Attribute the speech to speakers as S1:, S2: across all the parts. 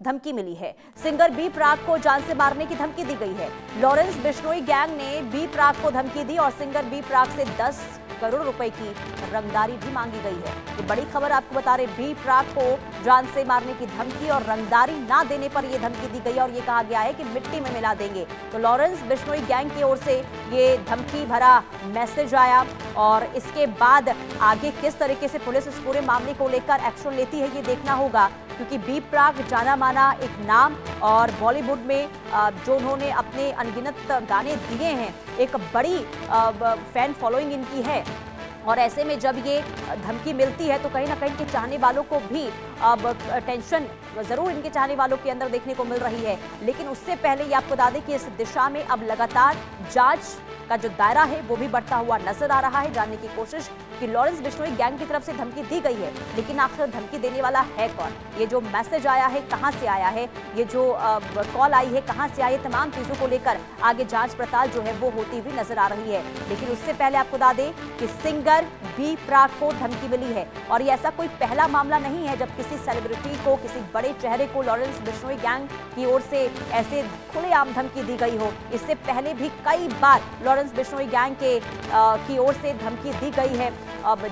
S1: धमकी मिली है। Singer B प्राक को जान से मारने की धमकी दी गई है। लॉरेंस बिश्नोई गैंग ने बी प्राक को धमकी दी और सिंगर बी प्राक से 10 करोड़ रुपए की रंगदारी भी मांगी गई है। ये बड़ी खबर आपको बता रहे, बी प्राक को जान से मारने की धमकी और रंगदारी ना देने पर यह धमकी दी गई और ये कहा गया है कि मिट्टी में मिला देंगे। तो लॉरेंस बिश्नोई गैंग की ओर से ये धमकी भरा मैसेज आया और इसके बाद आगे किस तरीके से पुलिस इस पूरे मामले को लेकर एक्शन लेती है ये देखना होगा, क्योंकि बी प्राक जाना माना एक नाम और बॉलीवुड में जो उन्होंने अपने अनगिनत गाने दिए हैं, एक बड़ी फैन फॉलोइंग इनकी है। और ऐसे में जब ये धमकी मिलती है तो कहीं ना कहीं के चाहने वालों को भी अब टेंशन जरूर इनके चाहने वालों के अंदर देखने को मिल रही है। लेकिन उससे पहले ये आपको बता दें कि इस दिशा में अब लगातार जांच का जो दायरा है वो भी बढ़ता हुआ नजर आ रहा है। जानने की कोशिश कि लॉरेंस बिश्नोई गैंग की तरफ से धमकी दी गई है, लेकिन आखिर धमकी देने वाला है कौन, ये जो मैसेज आया है कहां से आया है, ये जो कॉल आई है कहां से आई है, तमाम चीजों को लेकर आगे जांच पड़ताल जो है वो होती हुई नजर आ रही है। लेकिन उससे पहले आपको बता दें कि सिंगर बी प्राक को धमकी मिली है और ये ऐसा कोई पहला मामला नहीं है जब किसी सेलिब्रिटी को, किसी बड़े चेहरे को लॉरेंस बिश्नोई गैंग की ओर से ऐसे खुलेआम धमकी दी गई हो। इससे पहले भी कई बार लॉरेंस बिश्नोई गैंग की ओर से धमकी दी गई है,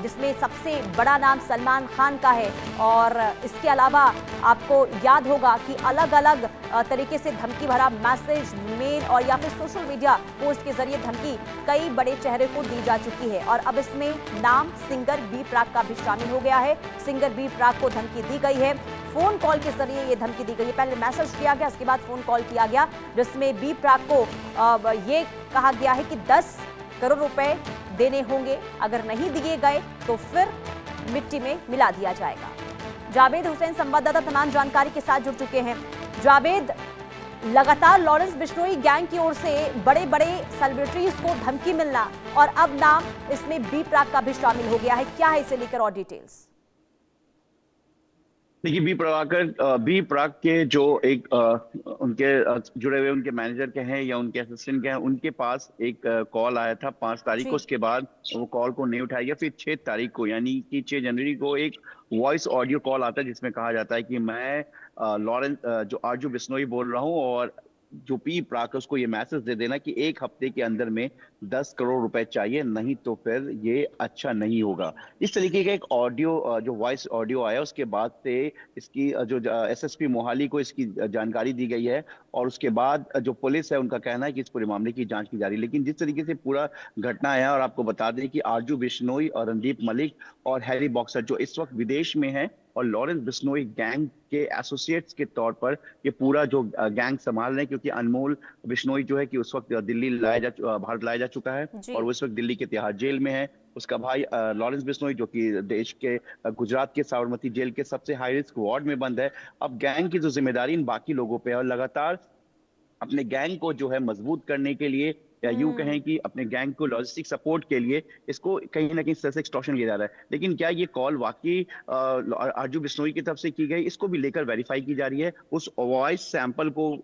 S1: जिसमें सबसे बड़ा नाम सलमान खान का है। और इसके अलावा आपको याद होगा कि अलग अलग तरीके से धमकी भरा मैसेज, मेल और या फिर सोशल मीडिया पोस्ट के जरिए धमकी कई बड़े चेहरे को दी जा चुकी है और अब इसमें नाम सिंगर बी प्राक का भी शामिल हो गया है। सिंगर बी प्राक को धमकी दी गई है, फोन कॉल के जरिए ये धमकी दी गई है। पहले मैसेज किया गया, इसके बाद फोन कॉल किया गया, जिसमें बी प्राक को ये कहा गया है कि 10 करोड़ रुपए देने होंगे, अगर नहीं दिए गए तो फिर मिट्टी में मिला दिया जाएगा। जावेद हुसैन संवाददाता तमाम जानकारी के साथ जुड़ चुके हैं। जावेद, लगातार लॉरेंस बिश्नोई गैंग की ओर से बड़े बड़े सेलिब्रिटीज को धमकी मिलना और अब नाम इसमें बी प्राक का भी शामिल हो गया है, क्या है इसे लेकर और डिटेल्स?
S2: देखिए, बी प्राक के जो एक उनके जुड़े हुए उनके मैनेजर के हैं या उनके असिस्टेंट के हैं, उनके पास एक कॉल आया था 5 तारीख को। उसके बाद वो कॉल को नहीं उठाया गया। फिर 6 तारीख को यानी कि 6 जनवरी को एक वॉइस ऑडियो कॉल आता है जिसमें कहा जाता है कि मैं लॉरेंस जो आरजू बिश्नोई बोल रहा हूँ और जो बी प्राक उसको ये मैसेज दे देना कि 1 हफ्ते के अंदर में 10 करोड़ रुपए चाहिए, नहीं तो फिर ये अच्छा नहीं होगा। इस तरीके का एक ऑडियो जो वॉइस ऑडियो आया, उसके बाद से इसकी जो एसएसपी मोहाली को इसकी जानकारी दी गई है और उसके बाद जो पुलिस है उनका कहना है कि इस पूरे मामले की जांच की जा रही है। लेकिन जिस तरीके से पूरा घटना है, और आपको बता दें कि आरजू बिश्नोई और रणदीप मलिक और हैरी बॉक्सर जो इस वक्त विदेश में हैं और लॉरेंस बिश्नोई गैंग के एसोसिएट्स के तौर पर ये पूरा जो गैंग संभाल रहे हैं, क्योंकि अनमोल बिश्नोई जो है कि उस वक्त भारत लाया जा चुका है और वो इस वक्त दिल्ली के तिहाड़ जेल में है। उसका भाई लॉरेंस बिश्नोई जो कि देश के गुजरात के साबरमती जेल के सबसे हाई रिस्क वार्ड में बंद है। अब गैंग की जो जिम्मेदारी इन बाकी लोगों पे है और लगातार अपने गैंग को जो है मजबूत करने के लिए या यूं कहें कि अपने गैंग को लॉजिस्टिक सपोर्ट के लिए इसको कहीं ना कहीं इस तरह से एक्सटॉर्शन किया जा रहा है। लेकिन क्या ये कॉल वाकई आरजू बिश्नोई की तरफ से की गई, इसको भी लेकर वेरीफाई की जा रही है। उस वॉइस सैंपल को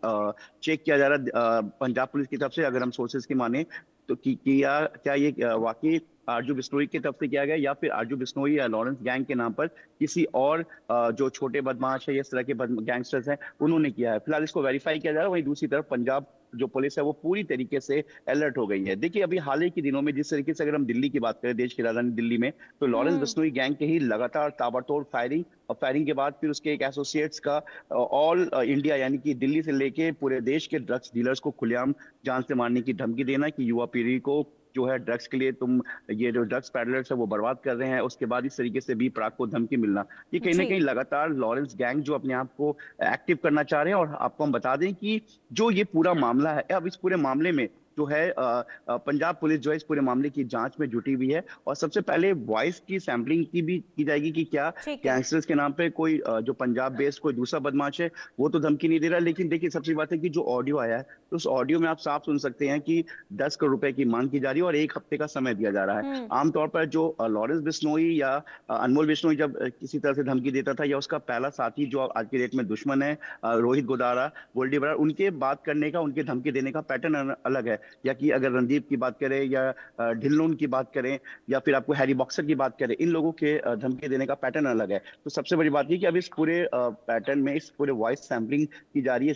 S2: चेक किया जा रहा है पंजाब पुलिस की तरफ से, अगर हम सोर्सेज की माने तो क्या ये वाकई आरजू बिश्नोई की तरफ से किया गया या फिर आरजू बिश्नोई या लॉरेंस गैंग के नाम पर किसी और जो छोटे बदमाश है या इस तरह के गैंगस्टर्स हैं उन्होंने किया है। फिलहाल इसको वेरीफाई किया जा रहा है। वहीं दूसरी तरफ पंजाब जो पुलिस है वो पूरी तरीके से अलर्ट हो गई है। देखिए, अभी हाल ही के दिनों में जिस तरीके से अगर हम दिल्ली की बात करें, देश की राजधानी दिल्ली में, तो लॉरेंस बिश्नोई गैंग के ही लगातार ताबड़तोड़ फायरिंग और फायरिंग के बाद फिर उसके एक एसोसिएट्स का ऑल इंडिया यानी कि दिल्ली से लेके पूरे देश के ड्रग्स डीलर्स को खुलेआम जान से मारने की धमकी देना कि युवा पीढ़ी को जो है ड्रग्स के लिए तुम ये जो ड्रग्स पैडलर्स है वो बर्बाद कर रहे हैं। उसके बाद इस तरीके से बी प्राक को धमकी मिलना, ये कहीं ना कहीं लगातार लॉरेंस गैंग जो अपने आप को एक्टिव करना चाह रहे हैं। और आपको हम बता दें कि जो ये पूरा मामला है, अब इस पूरे मामले में जो है पंजाब पुलिस जो है इस पूरे मामले की जांच में जुटी हुई है और सबसे पहले वॉइस की सैंपलिंग की भी की जाएगी कि क्या गैंगस्टर्स के नाम पे कोई जो पंजाब बेस्ड कोई दूसरा बदमाश है वो तो धमकी नहीं दे रहा। लेकिन देखिए, सबसे बात है कि जो ऑडियो आया है तो उस ऑडियो में आप साफ सुन सकते हैं कि 10 करोड़ रुपए की मांग की जा रही है और 1 हफ्ते का समय दिया जा रहा है। आमतौर पर जो लॉरेंस बिश्नोई या अनमोल बिश्नोई जब किसी तरह से धमकी देता था या उसका पहला साथी जो आज की डेट में दुश्मन है रोहित गोदारा, गोल्डी बरार, उनके बात करने का, उनके धमकी देने का पैटर्न अलग है। या कि अगर रणदीप की बात करें या ढिल्लोन की बात करें या फिर आपको हैरी बॉक्सर की बात करें, इन लोगों के धमकी देने का पैटर्न अलग है। तो सबसे बड़ी बात ये कि अब इस पूरे पैटर्न में इस पूरे वॉइस सैम्पलिंग की जा रही है,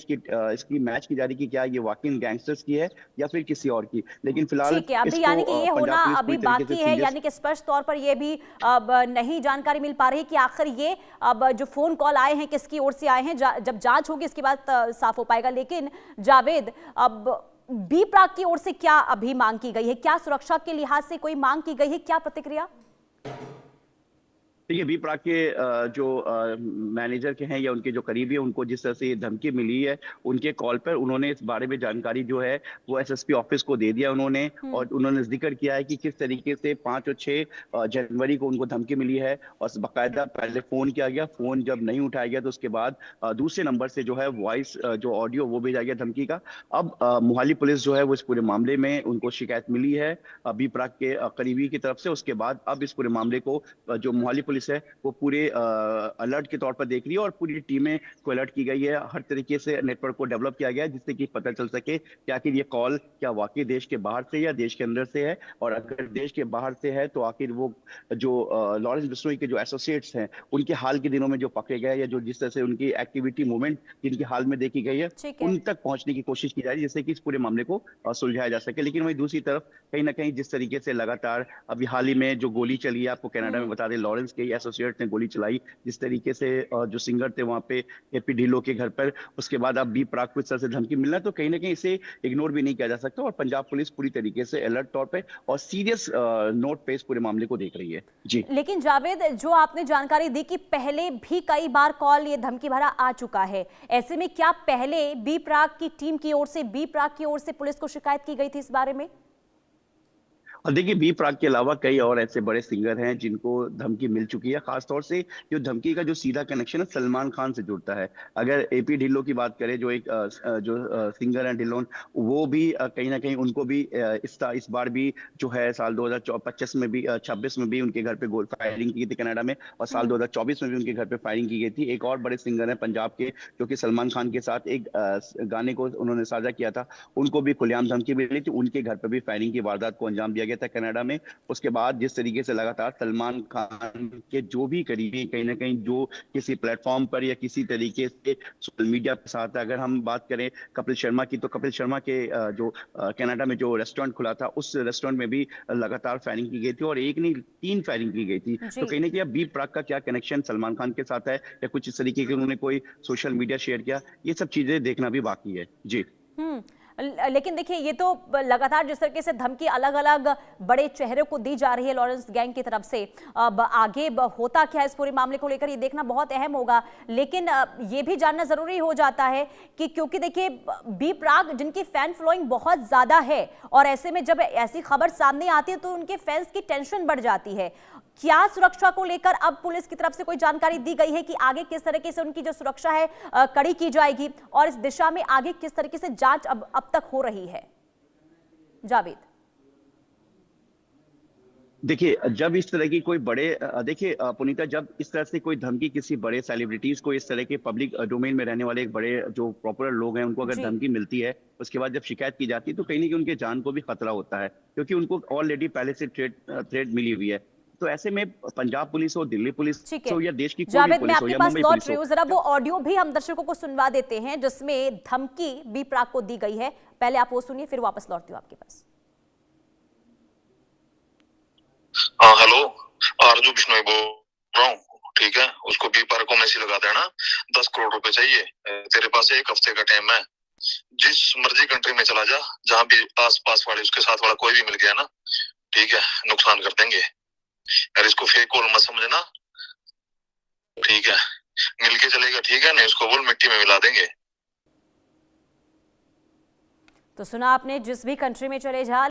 S2: इसकी मैच की जा रही है कि क्या ये वाकई गैंगस्टर्स की है या फिर किसी और की। लेकिन फिलहाल
S1: ठीक है, अभी
S2: इसको
S1: यानी कि ये होना
S2: पंजाब पुलिस
S1: अभी
S2: पूरी तरीके से
S1: बाकी है,
S2: सीरियस।
S1: यानी कि स्पष्ट तौर पर ये भी अब नहीं जानकारी मिल पा रही कि आखिर ये अब जो फोन कॉल आए हैं किसकी ओर से आए हैं। जब जांच होगी इसके बाद साफ हो पाएगा। लेकिन जावेद, अब बी प्राक की ओर से क्या अभी मांग की गई है? क्या सुरक्षा के लिहाज से कोई मांग की गई है? क्या प्रतिक्रिया?
S2: देखिए, बी प्राक के जो मैनेजर के हैं या उनके जो करीबी है, उनको जिस तरह से धमकी मिली है, उनके कॉल पर उन्होंने इस बारे में जानकारी जो है वो एसएसपी ऑफिस को दे दिया उन्होंने। और उन्होंने जिक्र किया है कि किस तरीके से 5 और 6 जनवरी को उनको धमकी मिली है और बाकायदा पहले फोन किया गया, फोन जब नहीं उठाया गया तो उसके बाद दूसरे नंबर से जो है वॉइस जो ऑडियो वो भेजा गया धमकी का। अब मोहाली पुलिस जो है वो इस पूरे मामले में उनको शिकायत मिली है बी प्राक के करीबी की तरफ से। उसके बाद अब इस पूरे मामले को जो मोहाली पुलिस है वो पूरे अलर्ट के तौर पर देख रही है और पूरी टीमें को अलर्ट की गई है। हर तरीके से नेटवर्क को डेवलप किया गया है जिससे कि पता चल सके कि आखिर ये कॉल क्या वाकई देश के बाहर से या देश के अंदर से है, और अगर देश के बाहर से है तो आखिर वो जो लॉरेंस बिश्नोई के जो एसोसिएट्स हैं उनके हाल के दिनों में जो पकड़े गए या जो जिस तरह से उनकी एक्टिविटी मूवमेंट जिनकी हाल में देखी गई है उन तक पहुंचने की कोशिश की जा रही है जिससे कि इस पूरे मामले को सुलझाया जा सके। लेकिन वहीं दूसरी तरफ कहीं ना कहीं जिस तरीके से लगातार अभी हाल ही में जो गोली चली है, आपको कनाडा में बता दें लॉरेंस के एसोसिएट ने गोली चलाई, जिस तरीके से जो सिंगर थे वहां पे एपी ढिल्लो के घर पर, उसके बाद अब बी प्राक को इस तरह से धमकी मिलना तो कहीं ना कहीं इसे इग्नोर भी नहीं किया जा सकता। और पंजाब पुलिस पूरी तरीके से अलर्ट तौर पे और सीरियस नोट पे इस पूरे मामले को देख रही है। जी,
S1: लेकिन जावेद, जो आपने जानकारी दी कि पहले भी कई बार कॉल ये धमकी भरा आ चुका है, ऐसे में क्या पहले बी प्राक की टीम की ओर से, बी प्राक की ओर से पुलिस को शिकायत की गई थी इस बारे में?
S2: और देखिए, बी प्राक के अलावा कई और ऐसे बड़े सिंगर हैं जिनको धमकी मिल चुकी है। खासतौर से जो धमकी का जो सीधा कनेक्शन है सलमान खान से जुड़ता है। अगर एपी ढिल्लो की बात करें जो एक सिंगर है ढिल्लोन, वो भी कहीं ना कहीं उनको भी इस बार भी जो है साल 2025 में भी 26 में भी उनके घर पे गोल फायरिंग की थी कनाडा में, और साल 2024 में भी उनके घर पे फायरिंग की गई थी। एक और बड़े सिंगर है पंजाब के जो कि सलमान खान के साथ एक गाने को उन्होंने साझा किया था, उनको भी खुलेआम धमकी मिली थी, उनके घर पे भी फायरिंग की वारदात को अंजाम दिया गया था कनाडा में। उसके बाद जिस तरीके से लगातार सलमान खान के जो भी करीबी कहीं ना कहीं जो किसी प्लेटफॉर्म पर या किसी तरीके से सोशल मीडिया के साथ, अगर हम बात करें कपिल शर्मा की, तो कपिल शर्मा के जो कनाडा में जो रेस्टोरेंट खुला था उस रेस्टोरेंट में भी लगातार फायरिंग की गई थी और एक नहीं 3 फायरिंग की गई थी। तो कहीं ना कहीं बी प्राक का क्या कनेक्शन सलमान खान के साथ है या कुछ इस तरीके के उन्होंने कोई सोशल मीडिया शेयर किया, ये सब चीजें देखना भी बाकी है। जी,
S1: लेकिन देखिए, ये तो लगातार जिस तरीके से धमकी अलग अलग बड़े चेहरे को दी जा रही है लॉरेंस गैंग की तरफ से, अब आगे होता क्या है इस पूरे मामले को लेकर ये देखना बहुत अहम होगा। लेकिन ये भी जानना जरूरी हो जाता है कि क्योंकि देखिए बी प्राक जिनकी फैन फॉलोइंग बहुत ज्यादा है और ऐसे में जब ऐसी खबर सामने आती है तो उनके फैंस की टेंशन बढ़ जाती है। क्या सुरक्षा को लेकर अब पुलिस की तरफ से कोई जानकारी दी गई है कि आगे किस तरीके से उनकी जो सुरक्षा है कड़ी की जाएगी और इस दिशा में आगे किस तरीके से जांच अब तक हो रही है? जावेद,
S2: देखिए, जब इस तरह की कोई बड़े देखिए पुनीता, जब इस तरह से कोई धमकी किसी बड़े सेलिब्रिटीज को, इस तरह के पब्लिक डोमेन में रहने वाले एक बड़े जो पॉपुलर लोग हैं उनको अगर धमकी मिलती है, उसके बाद जब शिकायत की जाती है तो कहीं ना कहीं उनके जान को भी खतरा होता है क्योंकि उनको ऑलरेडी पहले से थ्रेट मिली हुई है। तो ऐसे में पंजाब पुलिस हो, दिल्ली पुलिस हो या देश की कोई भी पुलिस हो या मुंबई पुलिस हो,
S1: जरा वो ऑडियो भी हम दर्शकों को सुनवा देते हैं जिसमें धमकी बी प्राक को दी गई है। पहले आप वो सुनिए, फिर वापस लौटती हूँ आपके पास।
S3: हाँ, हेलो, आरजू बिश्नोई बोल रहा हूँ। ठीक है, उसको बी प्राक को मैसेज लगा देना, 10 करोड़ रुपए चाहिए, तेरे पास 1 हफ्ते का टाइम है, जिस मर्जी कंट्री में चला जा, जहाँ भी आस पास वाले उसके साथ वाला कोई भी मिल गया ना, ठीक है, नुकसान कर देंगे। यार इसको फेक कॉल मत समझना, ठीक है, मिलके चलेगा, ठीक है, नहीं उसको बोल मिट्टी में मिला देंगे।
S1: तो सुना आपने, जिस भी कंट्री में चले जा